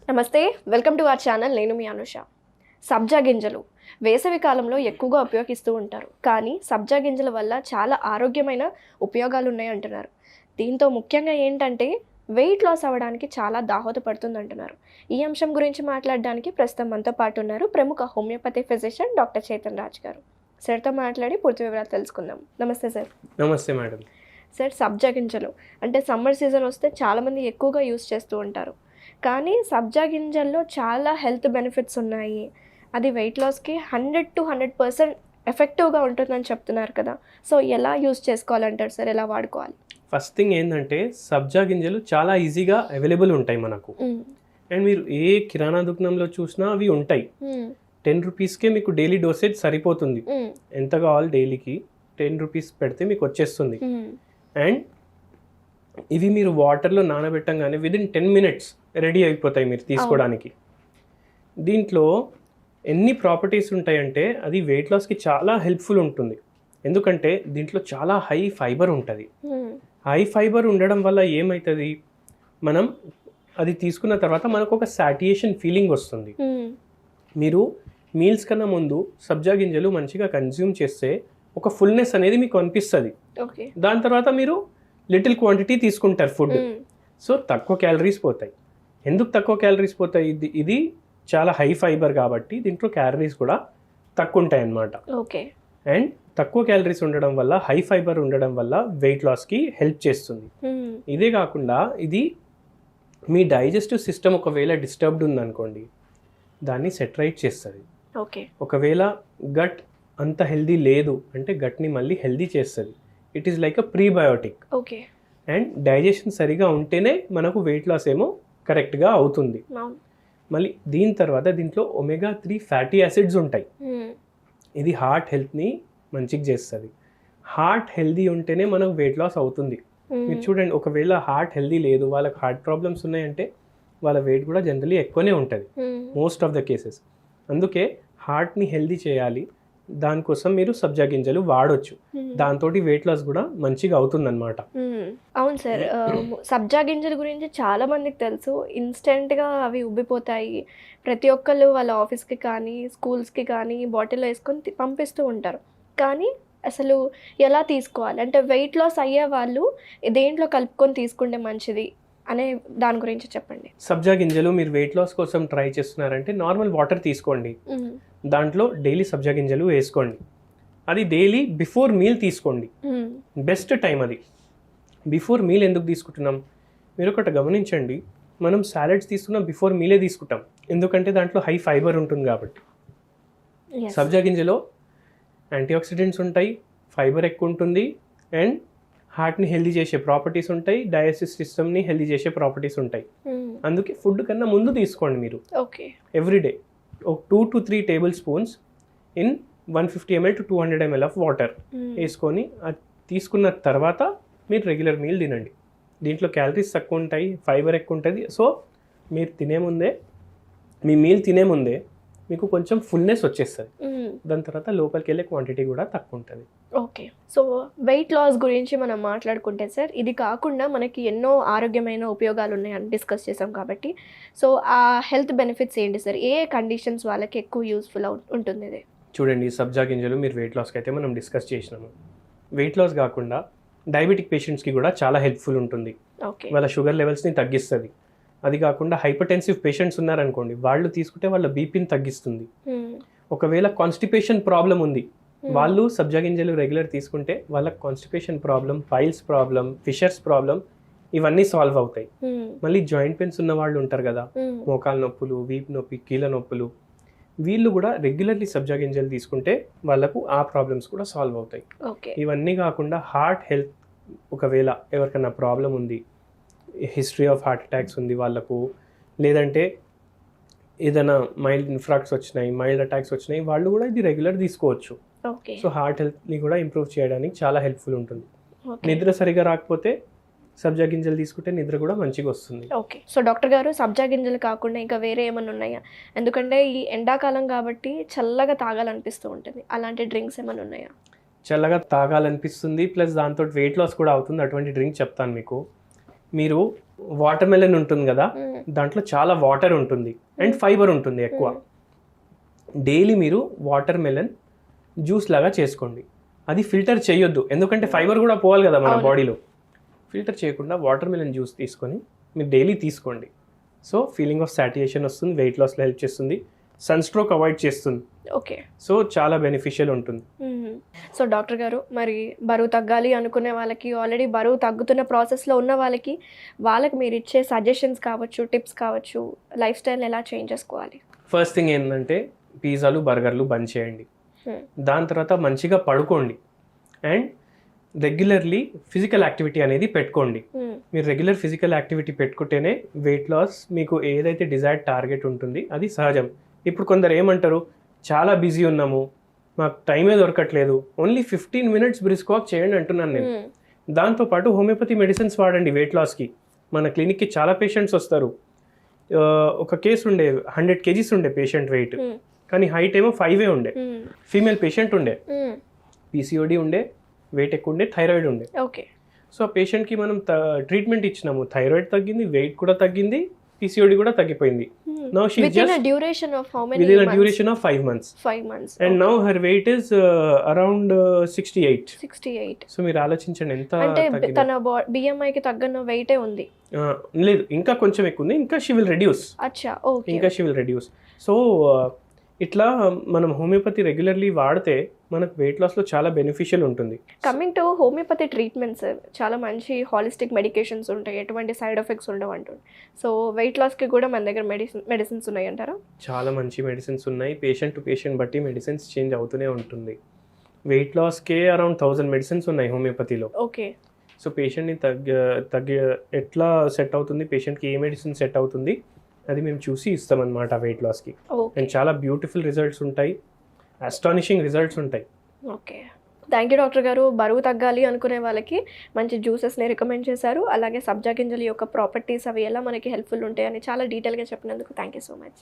నమస్తే, welcome to our channel. నేను మీ అనుష. సబ్జా గింజలు వేసవి కాలంలో ఎక్కువగా ఉపయోగిస్తూ ఉంటారు, కానీ సబ్జా గింజల వల్ల చాలా ఆరోగ్యమైన ఉపయోగాలు ఉన్నాయి అంటున్నారు. దీంతో ముఖ్యంగా ఏంటంటే వెయిట్ లాస్ అవ్వడానికి చాలా దోహదపడుతుంది అంటున్నారు. ఈ అంశం గురించి మాట్లాడడానికి ప్రస్తుతం మనతో పాటు ఉన్నారు ప్రముఖ homeopathy physician doctor Chetan Raj గారు. సార్తో మాట్లాడి పూర్తి వివరాలు తెలుసుకుందాం. నమస్తే సార్. నమస్తే మేడం. సార్, సబ్జా గింజలు అంటే సమ్మర్ సీజన్ వస్తే చాలామంది ఎక్కువగా యూస్ చేస్తూ ఉంటారు, కానీ సబ్జా గింజల్లో చాలా హెల్త్ బెనిఫిట్స్ ఉన్నాయి. అది వెయిట్ లాస్కి 100 to 100% ఎఫెక్టివ్గా ఉంటుందని చెప్తున్నారు కదా. సో ఎలా యూస్ చేసుకోవాలంటారు సార్, ఎలా వాడుకోవాలి? ఫస్ట్ థింగ్ ఏంటంటే సబ్జా గింజలు చాలా ఈజీగా అవైలబుల్ ఉంటాయి మనకు. అండ్ మీరు ఏ కిరాణా దుకాణంలో చూసినా అవి ఉంటాయి. 10 రూపీస్కే మీకు డైలీ డోసేజ్ సరిపోతుంది. ఎంత కావాలి డైలీకి 10 రూపీస్ పెడితే మీకు వచ్చేస్తుంది. అండ్ ఇవి మీరు వాటర్లో నానబెట్టంగానే విదిన్ 10 minutes రెడీ అయిపోతాయి మీరు తీసుకోవడానికి. దీంట్లో ఎన్ని ప్రాపర్టీస్ ఉంటాయంటే అది వెయిట్ లాస్కి చాలా హెల్ప్ఫుల్ ఉంటుంది. ఎందుకంటే దీంట్లో చాలా హై ఫైబర్ ఉంటుంది. హై ఫైబర్ ఉండడం వల్ల ఏమవుతుంది, మనం అది తీసుకున్న తర్వాత మనకు ఒక సాటియేషన్ ఫీలింగ్ వస్తుంది. మీరు మీల్స్ కన్నా ముందు సబ్జా గింజలు మంచిగా కన్జ్యూమ్ చేస్తే ఒక ఫుల్నెస్ అనేది మీకు అనిపిస్తుంది. దాని తర్వాత మీరు లిటిల్ క్వాంటిటీ తీసుకుంటారు ఫుడ్, సో తక్కువ క్యాలరీస్ పోతాయి. ఎందుకు తక్కువ క్యాలరీస్ పోతాయి? ఇది చాలా హై ఫైబర్ కాబట్టి దీంట్లో క్యాలరీస్ కూడా తక్కువ ఉంటాయి అన్నమాట. అండ్ తక్కువ క్యాలరీస్ ఉండడం వల్ల, హై ఫైబర్ ఉండడం వల్ల వెయిట్ లాస్కి హెల్ప్ చేస్తుంది. ఇదే కాకుండా ఇది మీ డైజెస్టివ్ సిస్టమ్ ఒకవేళ డిస్టర్బ్డ్ ఉందనుకోండి, దాన్ని సెట్ రైట్ చేస్తుంది. ఒకవేళ గట్ అంత హెల్దీ లేదు అంటే గట్ని మళ్ళీ హెల్దీ చేస్తుంది. It is like a prebiotic. And digestion సరిగా ఉంటేనే మనకు వెయిట్ లాస్ ఏమో కరెక్ట్గా అవుతుంది. మళ్ళీ దీని తర్వాత దీంట్లో omega-3 ఫ్యాటీ యాసిడ్స్ ఉంటాయి. ఇది హార్ట్ హెల్త్ని మంచిగా చేస్తుంది. హార్ట్ హెల్దీ ఉంటేనే మనకు వెయిట్ లాస్ అవుతుంది. మీరు చూడండి, ఒకవేళ హార్ట్ హెల్దీ లేదు, వాళ్ళకి హార్ట్ ప్రాబ్లమ్స్ ఉన్నాయంటే వాళ్ళ వెయిట్ కూడా జనరలీ ఎక్కువనే ఉంటుంది మోస్ట్ ఆఫ్ ద కేసెస్. అందుకే హార్ట్ని హెల్దీ చేయాలి, దానికోసం మీరు సబ్జా గింజలు వాడొచ్చు. దాంతో వెయిట్ లాస్ కూడా మంచిగా అవుతుంది అనమాట. అవును సార్, సబ్జా గింజల గురించి చాలా మందికి తెలుసు. ఇన్స్టెంట్గా అవి ఉబ్బిపోతాయి, ప్రతి ఒక్కళ్ళు వాళ్ళ ఆఫీస్కి కానీ స్కూల్స్కి కానీ బాటిల్లో వేసుకొని పంపిస్తూ ఉంటారు. కానీ అసలు ఎలా తీసుకోవాలి అంటే వెయిట్ లాస్ అయ్యే వాళ్ళు దేంట్లో కలుపుకొని తీసుకుంటే మంచిది అనే దాని గురించి చెప్పండి. సబ్జా గింజలు మీరు వెయిట్ లాస్ కోసం ట్రై చేస్తున్నారంటే నార్మల్ వాటర్ తీసుకోండి, దాంట్లో డైలీ సబ్జా గింజలు వేసుకోండి. అది డైలీ బిఫోర్ మీల్ తీసుకోండి, బెస్ట్ టైం అది. బిఫోర్ మీల్ ఎందుకు తీసుకుంటున్నాం మీరు ఒకటి గమనించండి, మనం సాలెడ్స్ తీసుకున్నాం బిఫోర్ మీలే తీసుకుంటాం, ఎందుకంటే దాంట్లో హై ఫైబర్ ఉంటుంది కాబట్టి. సబ్జా గింజలో యాంటీఆక్సిడెంట్స్ ఉంటాయి, ఫైబర్ ఎక్కువ ఉంటుంది, అండ్ హార్ట్ని హెల్దీ చేసే ప్రాపర్టీస్ ఉంటాయి, డైజెస్టివ్ సిస్టమ్ని హెల్దీ చేసే ప్రాపర్టీస్ ఉంటాయి. అందుకే ఫుడ్ కన్నా ముందు తీసుకోండి మీరు ఎవ్రీడే ఒక 2 to 3 tablespoons in 150 ml to 200 ml of water వేసుకొని అది తీసుకున్న తర్వాత మీరు రెగ్యులర్ మీల్ తినండి. దీంట్లో క్యాలరీస్ తక్కువ ఉంటాయి, ఫైబర్ ఎక్కువ ఉంటుంది. సో మీరు మీ మీల్ తినే ముందే మీకు కొంచెం ఫుల్నెస్ వచ్చేస్తుంది. దాని తర్వాత లోపలికి వెళ్ళే క్వాంటిటీ కూడా తక్కువ ఉంటుంది. ఓకే, సో వెయిట్ లాస్ గురించి మనం మాట్లాడుకుంటే సార్, ఇది కాకుండా మనకి ఎన్నో ఆరోగ్యమైన ఉపయోగాలు ఉన్నాయని డిస్కస్ చేసాం కాబట్టి, సో ఆ హెల్త్ బెనిఫిట్స్ ఏంటి సార్? ఏ కండిషన్స్ వాళ్ళకి ఎక్కువ యూస్ఫుల్ ఉంటుంది? ఇది చూడండి, సబ్జా గింజలు మీరు వెయిట్ లాస్కి అయితే మనం డిస్కస్ చేసినాము. వెయిట్ లాస్ కాకుండా డయాబెటిక్ పేషెంట్స్కి కూడా చాలా హెల్ప్ఫుల్ ఉంటుంది. వాళ్ళ షుగర్ లెవెల్స్ని తగ్గిస్తుంది. అది కాకుండా హైపర్టెన్సివ్ పేషెంట్స్ ఉన్నారనుకోండి, వాళ్ళు తీసుకుంటే వాళ్ళ బీపీని తగ్గిస్తుంది. ఒకవేళ కాన్స్టిపేషన్ ప్రాబ్లం ఉంది, వాళ్ళు సబ్జా గింజలు రెగ్యులర్ తీసుకుంటే వాళ్ళకి constipation problem, piles problem, fissures problem ఇవన్నీ సాల్వ్ అవుతాయి. మళ్ళీ జాయింట్ పెయిన్స్ ఉన్న వాళ్ళు ఉంటారు కదా, మోకాలు నొప్పులు, వీపు నొప్పి, కీళ్ళ నొప్పులు, వీళ్ళు కూడా రెగ్యులర్లీ సబ్జా గింజలు తీసుకుంటే వాళ్ళకు ఆ ప్రాబ్లమ్స్ కూడా సాల్వ్ అవుతాయి. ఇవన్నీ కాకుండా హార్ట్ హెల్త్, ఒకవేళ ఎవరికైనా ప్రాబ్లం ఉంది, హిస్టరీ ఆఫ్ హార్ట్ అటాక్స్ ఉంది వాళ్ళకు, లేదంటే ఏదైనా మైల్డ్ ఇన్ఫ్రాక్ట్స్ వచ్చినాయి, మైల్డ్ అటాక్స్ వచ్చినాయి, వాళ్ళు కూడా ఇది రెగ్యులర్ తీసుకోవచ్చు. సో హార్ట్ హెల్త్ని కూడా ఇంప్రూవ్ చేయడానికి చాలా హెల్ప్ఫుల్ ఉంటుంది. నిద్ర సరిగా రాకపోతే సబ్జా గింజలు తీసుకుంటే నిద్ర కూడా మంచిగా వస్తుంది. ఓకే, సో డాక్టర్ గారు, సబ్జా గింజలు కాకుండా ఇంకా వేరే ఏమైనా ఉన్నాయా? ఎందుకంటే ఈ ఎండాకాలం కాబట్టి చల్లగా తాగాలనిపిస్తూ ఉంటుంది, అలాంటి డ్రింక్స్ ఏమైనా ఉన్నాయా? చల్లగా తాగాలనిపిస్తుంది ప్లస్ దాంతో వెయిట్ లాస్ కూడా అవుతుంది, అటువంటి డ్రింక్ చెప్తాను మీకు. మీరు వాటర్ మెలన్ ఉంటుంది కదా, దాంట్లో చాలా వాటర్ ఉంటుంది అండ్ ఫైబర్ ఉంటుంది ఎక్కువ. డైలీ మీరు వాటర్ మెలన్ జ్యూస్ లాగా చేసుకోండి. అది ఫిల్టర్ చేయొద్దు, ఎందుకంటే ఫైబర్ కూడా పోవాలి కదా మన బాడీలో. ఫిల్టర్ చేయకుండా వాటర్ మెలన్ జ్యూస్ తీసుకొని మీరు డైలీ తీసుకోండి. సో ఫీలింగ్ ఆఫ్ సాటియేషన్ వస్తుంది, వెయిట్ లాస్లో హెల్ప్ చేస్తుంది, సన్ స్ట్రోక్ అవాయిడ్ చేస్తుంది. ఓకే. సో చాలా బెనిఫిషియల్ ఉంటుంది. సో డాక్టర్ గారు, మరి బరువు తగ్గాలి అనుకునే వాళ్ళకి, ఆల్రెడీ బరువు తగ్గుతున్న ప్రాసెస్లో ఉన్న వాళ్ళకి మీరు ఇచ్చే సజెషన్స్ కావచ్చు, టిప్స్ కావచ్చు, లైఫ్ స్టైల్ని ఎలా చేంజ్ చేసుకోవాలి? ఫస్ట్ థింగ్ ఏంటంటే పిజ్జాలు బర్గర్లు బంద్ చేయండి. దాని తర్వాత మంచిగా పడుకోండి అండ్ రెగ్యులర్లీ ఫిజికల్ యాక్టివిటీ అనేది పెట్టుకోండి. మీరు రెగ్యులర్ ఫిజికల్ యాక్టివిటీ పెట్టుకుంటేనే వెయిట్ లాస్ మీకు ఏదైతే డిజైర్డ్ టార్గెట్ ఉంటుంది అది సహజం. ఇప్పుడు కొందరు ఏమంటారు, చాలా బిజీ ఉన్నాము, మాకు టైమే దొరకట్లేదు, ఓన్లీ 15 minutes బ్రిస్క్ వాక్ చేయండి అంటున్నాను నేను. దాంతోపాటు హోమియోపతి మెడిసిన్స్ వాడండి వెయిట్ లాస్కి. మన క్లినిక్కి చాలా పేషెంట్స్ వస్తారు. ఒక కేసు ఉండే 100 kgs ఉండే పేషెంట్ వెయిట్, కానీ హైట్ ఏమో 5 ఉండే. ఫీమేల్ పేషెంట్ ఉండే, పీసీఓడి ఉండే, వెయిట్ ఎక్కువ ఉండే, థైరాయిడ్ ఉండే. ఓకే. సో ఆ పేషెంట్కి మనం ట్రీట్మెంట్ ఇచ్చినాము, థైరాయిడ్ తగ్గింది, వెయిట్ కూడా తగ్గింది, పీసీఓడి కూడా తగ్గిపోయింది. Now she's within just a duration of how many within a months? duration of 5 months. 5 months. And now her weight is around 68. 68. So మీరు ఆలోచించండి ఎంత అంటే తగ్గింది. తన BMI కి తగ్గన వెయిటే ఉంది. లేదు, ఇంకా కొంచెం ఎక్కువ ఉంది, ఇంకా షీ విల్ రెడ్యూస్. అచ్చా, ఓకే. ఇంకా షీ విల్ రెడ్యూస్. సో ఇట్లా మనం హోమియోపతి రెగ్యులర్లీ వాడితే మనకు వెయిట్ లాస్లో చాలా బెనిఫిషియల్ ఉంటుంది. కమింగ్ టు హోమియోపతి ట్రీట్మెంట్స్, చాలా మంచి హాలిస్టిక్ మెడికేషన్స్ ఉంటాయి, ఎటువంటి సైడ్ ఎఫెక్ట్స్ ఉండవు అంటుంది. సో వెయిట్ లాస్కి కూడా మన దగ్గర మెడిసిన్స్ ఉన్నాయి అంటారా? చాలా మంచి మెడిసిన్స్ ఉన్నాయి. పేషెంట్ టు పేషెంట్ బట్టి మెడిసిన్స్ చేంజ్ అవుతూనే ఉంటుంది. వెయిట్ లాస్కే అరౌండ్ 1000 మెడిసిన్స్ ఉన్నాయి హోమియోపతిలో. ఓకే. సో పేషెంట్ని ఎట్లా సెట్ అవుతుంది, పేషెంట్కి ఏ మెడిసిన్ సెట్ అవుతుంది అది మేము చూసి ఇస్తామన్నమాట వెయిట్ లాస్కి. అండ్ చాలా బ్యూటిఫుల్ రిజల్ట్స్ ఉంటాయి, అస్టానిషింగ్ రిజల్ట్స్ ఉంటాయి. ఓకే, థ్యాంక్ యూ డాక్టర్ గారు. బరువు తగ్గాలి అనుకునే వాళ్ళకి మంచి జ్యూసెస్ని రికమెండ్ చేశారు. అలాగే సబ్జా గింజల యొక్క ప్రాపర్టీస్ అవి ఎలా మనకి హెల్ప్ఫుల్ ఉంటాయని చాలా డీటెయిల్గా చెప్పినందుకు థ్యాంక్ యూ సో మచ్.